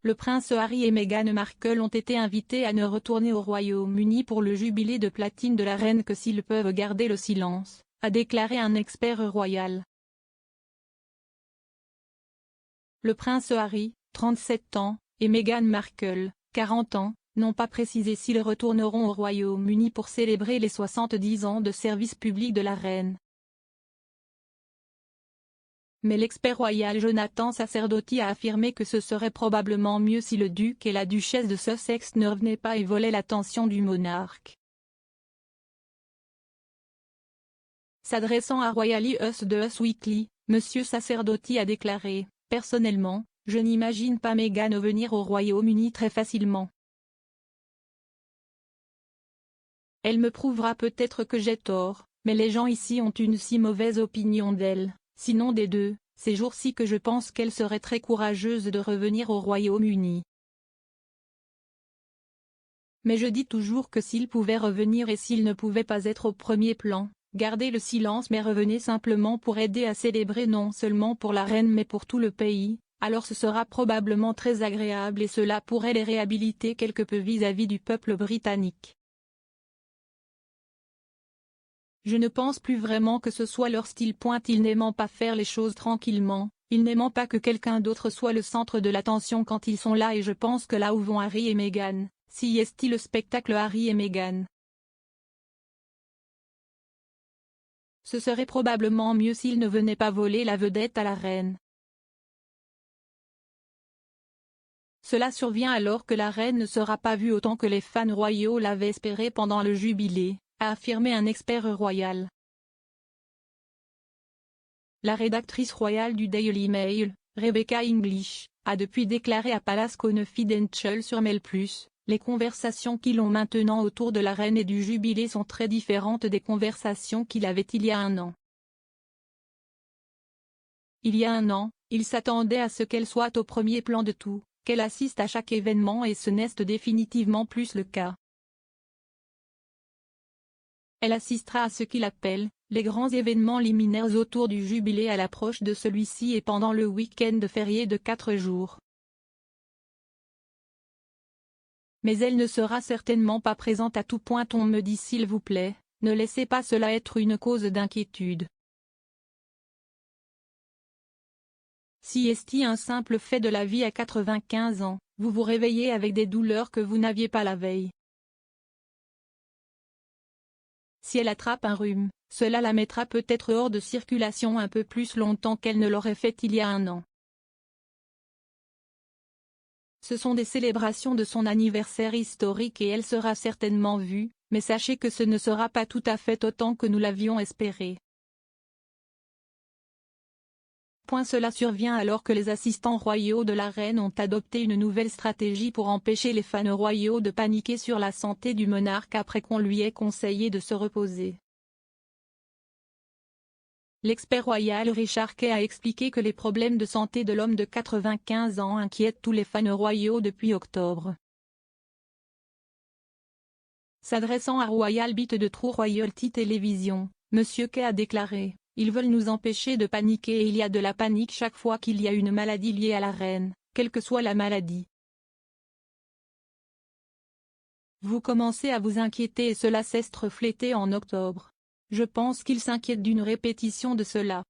Le prince Harry et Meghan Markle ont été invités à ne retourner au Royaume-Uni pour le jubilé de platine de la reine que s'ils peuvent garder le silence, a déclaré un expert royal. Le prince Harry, 37 ans, et Meghan Markle, 40 ans, n'ont pas précisé s'ils retourneront au Royaume-Uni pour célébrer les 70 ans de service public de la reine. Mais l'expert royal Jonathan Sacerdotti a affirmé que ce serait probablement mieux si le duc et la duchesse de Sussex ne revenaient pas et volaient l'attention du monarque. S'adressant à Royally Us de Us Weekly, M. Sacerdotti a déclaré « Personnellement, je n'imagine pas Meghan venir au Royaume-Uni très facilement. Elle me prouvera peut-être que j'ai tort, mais les gens ici ont une si mauvaise opinion d'elle, sinon des deux, ces jours-ci que je pense qu'elle serait très courageuse de revenir au Royaume-Uni. Mais je dis toujours que s'il pouvait revenir et s'il ne pouvait pas être au premier plan, gardez le silence mais revenez simplement pour aider à célébrer non seulement pour la reine mais pour tout le pays, alors ce sera probablement très agréable et cela pourrait les réhabiliter quelque peu vis-à-vis du peuple britannique. Je ne pense plus vraiment que ce soit leur style. Ils n'aiment pas faire les choses tranquillement, ils n'aiment pas que quelqu'un d'autre soit le centre de l'attention quand ils sont là et je pense que là où vont Harry et Meghan, si est le spectacle Harry et Meghan. Ce serait probablement mieux s'ils ne venaient pas voler la vedette à la reine. Cela survient alors que la reine ne sera pas vue autant que les fans royaux l'avaient espéré pendant le jubilé, a affirmé un expert royal. La rédactrice royale du Daily Mail, Rebecca English, a depuis déclaré à Palace Confidential sur Mail+, les conversations qu'ils ont maintenant autour de la reine et du jubilé sont très différentes des conversations qu'il avait il y a un an. Il y a un an, il s'attendait à ce qu'elle soit au premier plan de tout, qu'elle assiste à chaque événement et ce n'est définitivement plus le cas. Elle assistera à ce qu'il appelle les grands événements liminaires autour du jubilé à l'approche de celui-ci et pendant le week-end férié de 4 jours. Mais elle ne sera certainement pas présente à tout point. On me dit s'il vous plaît, ne laissez pas cela être une cause d'inquiétude. Si est un simple fait de la vie à 95 ans, vous vous réveillez avec des douleurs que vous n'aviez pas la veille. Si elle attrape un rhume, cela la mettra peut-être hors de circulation un peu plus longtemps qu'elle ne l'aurait fait il y a un an. Ce sont des célébrations de son anniversaire historique et elle sera certainement vue, mais sachez que ce ne sera pas tout à fait autant que nous l'avions espéré. Cela survient alors que les assistants royaux de la reine ont adopté une nouvelle stratégie pour empêcher les fans royaux de paniquer sur la santé du monarque après qu'on lui ait conseillé de se reposer. L'expert royal Richard Kay a expliqué que les problèmes de santé de l'homme de 95 ans inquiètent tous les fans royaux depuis octobre. S'adressant à Royal Beat de True Royalty Television, M. Kay a déclaré « Ils veulent nous empêcher de paniquer et il y a de la panique chaque fois qu'il y a une maladie liée à la reine, quelle que soit la maladie. Vous commencez à vous inquiéter et cela s'est reflété en octobre. Je pense qu'ils s'inquiètent d'une répétition de cela. »